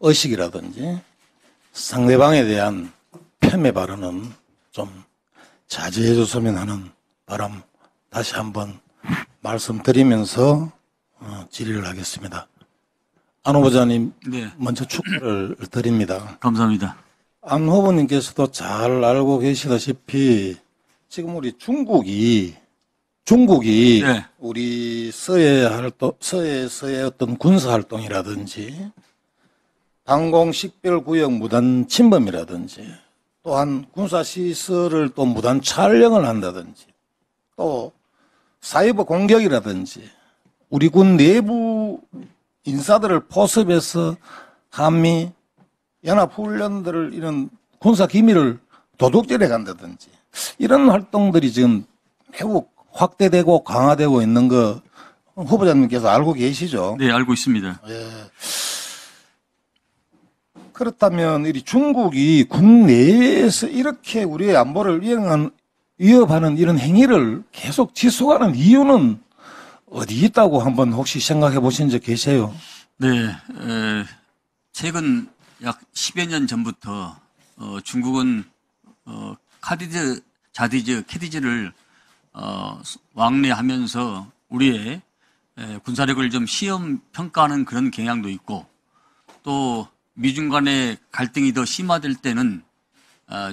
의식이라든지 상대방에 대한 폄훼 발언은 좀 자제해 줬으면 하는 바람 다시 한번 말씀드리면서 질의를 하겠습니다. 안 후보자님, 네. 먼저 축하를 드립니다. 감사합니다. 안 후보님께서도 잘 알고 계시다시피 지금 우리 중국이 네. 우리 서해의 어떤 군사 활동이라든지 방공 식별구역 무단 침범이라든지 또한 군사시설을 또 무단 촬영을 한다든지 또 사이버 공격이라든지 우리 군 내부 인사들을 포섭해서 한미 연합훈련들을 이런 군사 기밀을 도둑질해 간다든지 이런 활동들이 지금 매우 확대되고 강화되고 있는 거 후보자님께서 알고 계시죠? 네, 알고 있습니다. 예. 그렇다면 이 중국이 국내에서 이렇게 우리의 안보를 위협하는 이런 행위를 계속 지속하는 이유는 어디 있다고 한번 혹시 생각해 보신 적 계세요? 네, 최근 약 10여 년 전부터 중국은 캐디즈를 왕래하면서 우리의 군사력을 좀 시험 평가하는 그런 경향도 있고 또 미중 간의 갈등이 더 심화될 때는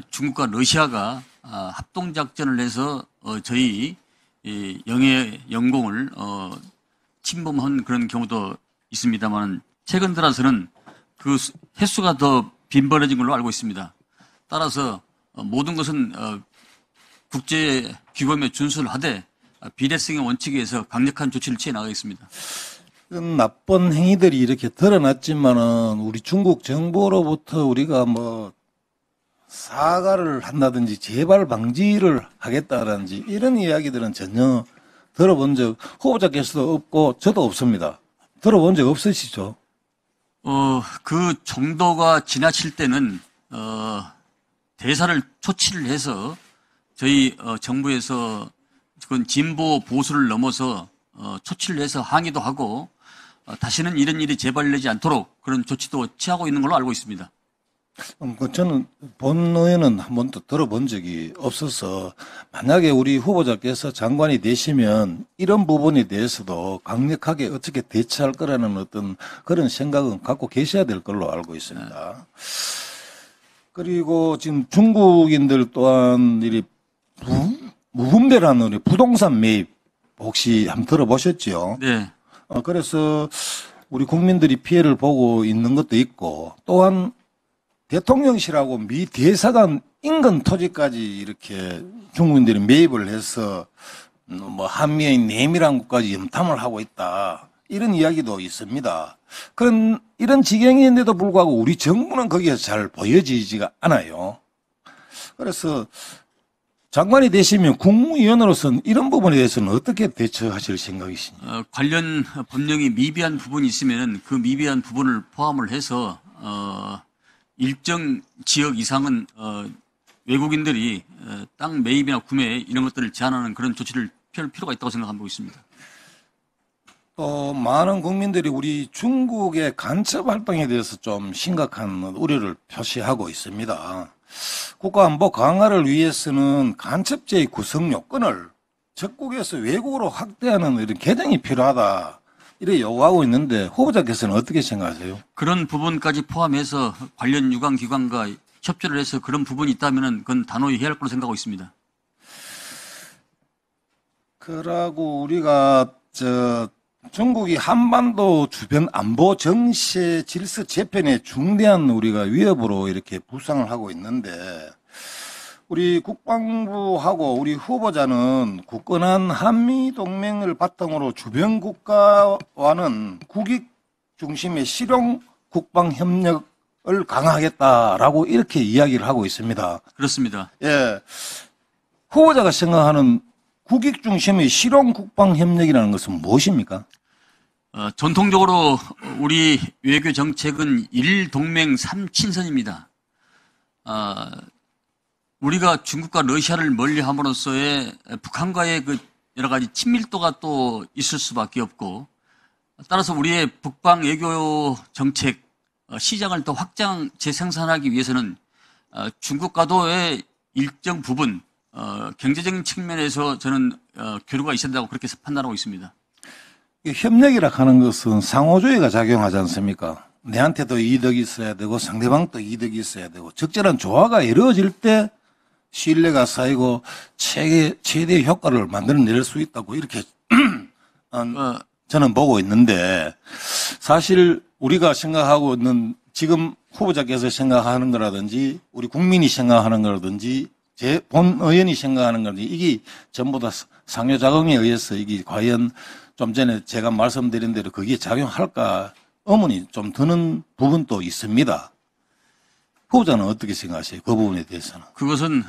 중국과 러시아가 합동작전을 해서 저희 영공을 침범한 그런 경우도 있습니다만 최근 들어서는 그 횟수가 더 빈번해진 걸로 알고 있습니다. 따라서 모든 것은 국제 규범에 준수를 하되 비례성의 원칙에 의해서 강력한 조치를 취해 나가겠습니다. 이런 나쁜 행위들이 이렇게 드러났지만은 우리 중국 정부로부터 우리가 뭐 사과를 한다든지 재발 방지를 하겠다든지 이런 이야기들은 전혀 들어본 적 후보자께서도 없고 저도 없습니다. 들어본 적 없으시죠? 그 정도가 지나칠 때는 대사를 초치를 해서 저희 정부에서 그건 진보 보수를 넘어서 초치를 해서 항의도 하고 다시는 이런 일이 재발되지 않도록 그런 조치도 취하고 있는 걸로 알고 있습니다. 저는 본의회는 한 번도 들어본 적이 없어서 만약에 우리 후보자께서 장관이 되시면 이런 부분에 대해서도 강력하게 어떻게 대처할 거라는 어떤 그런 생각은 갖고 계셔야 될 걸로 알고 있습니다. 그리고 지금 중국인들 또한 이 무분별한 우리 부동산 매입 혹시 한번 들어보셨죠? 네. 그래서 우리 국민들이 피해를 보고 있는 것도 있고 또한 대통령실하고 미 대사관 인근 토지까지 이렇게 중국인들이 매입을 해서 뭐 한미의 내밀한 곳까지 염탐을 하고 있다. 이런 이야기도 있습니다. 그런 이런 지경인데도 불구하고 우리 정부는 거기에서 잘 보여지지가 않아요. 그래서 장관이 되시면 국무위원으로서는 이런 부분에 대해서는 어떻게 대처하실 생각이십니까? 관련 법령이 미비한 부분이 있으면 그 미비한 부분을 포함을 해서 일정 지역 이상은 외국인들이 땅 매입이나 구매 이런 것들을 제한하는 그런 조치를 취할 필요가 있다고 생각하고 있습니다. 또 많은 국민들이 우리 중국의 간첩 활동에 대해서 좀 심각한 우려를 표시하고 있습니다. 국가안보 강화를 위해서는 간첩죄의 구성 요건을 적국에서 외국으로 확대하는 이런 개정이 필요하다. 이렇게 요구하고 있는데 후보자께서는 어떻게 생각하세요? 그런 부분까지 포함해서 관련 유관기관과 협조를 해서 그런 부분이 있다면 그건 단호히 해야 할 거로 생각하고 있습니다. 그러고 우리가 중국이 한반도 주변 안보 정세 질서 재편에 중대한 우리가 위협으로 이렇게 부상을 하고 있는데 우리 국방부하고 우리 후보자는 굳건한 한미 동맹을 바탕으로 주변 국가와는 국익 중심의 실용 국방 협력을 강화하겠다라고 이렇게 이야기를 하고 있습니다. 그렇습니다. 예. 후보자가 생각하는 국익 중심의 실용 국방 협력이라는 것은 무엇입니까? 전통적으로 우리 외교 정책은 1동맹 3친선입니다. 우리가 중국과 러시아를 멀리함으로써의 북한과의 그 여러 가지 친밀도가 또 있을 수밖에 없고 따라서 우리의 북방 외교 정책 시장을 더 확장 재생산하기 위해서는 중국과도의 일정 부분 경제적인 측면에서 저는 교류가 있어야 된다고 그렇게 판단하고 있습니다. 협력이라 하는 것은 상호주의가 작용하지 않습니까? 내한테도 이득이 있어야 되고 상대방도 이득이 있어야 되고 적절한 조화가 이루어질 때 신뢰가 쌓이고 최대의 효과를 만들어낼 수 있다고 이렇게 저는 보고 있는데 사실 우리가 생각하고 있는 지금 후보자께서 생각하는 거라든지 우리 국민이 생각하는 거라든지 제 본 의원이 생각하는 거라든지 이게 전부 다 상호작용에 의해서 이게 과연 좀 전에 제가 말씀드린 대로 그게 작용할까 의문이 좀 드는 부분도 있습니다. 후보자는 어떻게 생각하세요? 그 부분에 대해서는. 그것은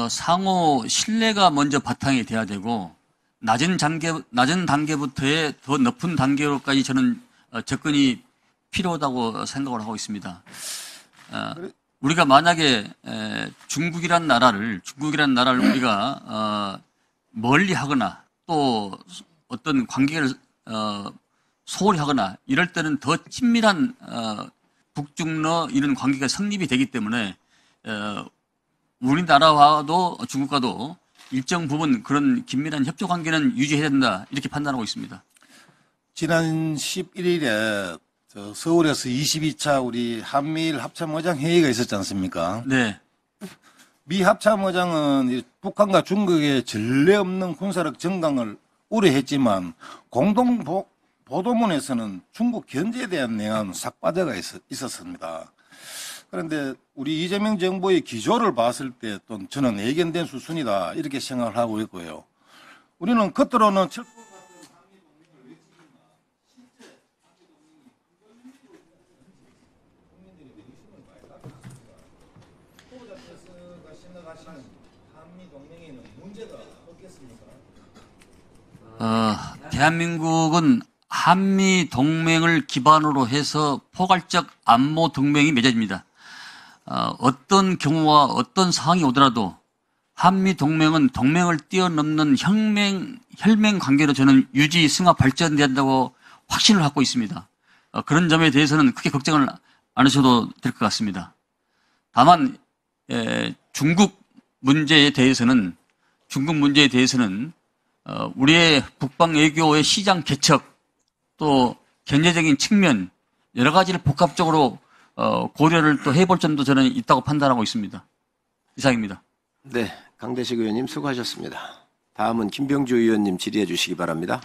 상호 신뢰가 먼저 바탕이 돼야 되고 낮은 단계부터의 더 높은 단계로까지 저는 접근이 필요하다고 생각을 하고 있습니다. 우리가 만약에 중국이란 나라를 우리가 멀리 하거나 또 어떤 관계를 소홀히 하거나 이럴 때는 더 친밀한 북중러 이런 관계가 성립이 되기 때문에 우리나라와도 중국과도 일정 부분 그런 긴밀한 협조 관계는 유지해야 된다 이렇게 판단하고 있습니다. 지난 11일에 서울에서 22차 우리 한미일 합참의장 회의가 있었지 않습니까? 네. 미 합참의장은 북한과 중국의 전례 없는 군사력 증강을 우려했지만 공동 보도문에서는 중국 견제에 대한 내용은 싹 빠져가 있었습니다. 그런데 우리 이재명 정부의 기조를 봤을 때 또 저는 예견된 수순이다 이렇게 생각을 하고 있고요. 우리는 겉으로는 대한민국은 한미 동맹을 기반으로 해서 포괄적 안보 동맹이 맺어집니다. 어떤 경우와 어떤 상황이 오더라도 한미 동맹은 동맹을 뛰어넘는 혈맹 관계로 저는 유지, 승화, 발전된다고 확신을 갖고 있습니다. 그런 점에 대해서는 크게 걱정을 안 하셔도 될 것 같습니다. 다만 중국 문제에 대해서는 우리의 북방 외교의 시장 개척 또 경제적인 측면 여러 가지를 복합적으로 고려를 또 해볼 점도 저는 있다고 판단하고 있습니다. 이상입니다. 네, 강대식 의원님 수고하셨습니다. 다음은 김병주 의원님 질의해 주시기 바랍니다.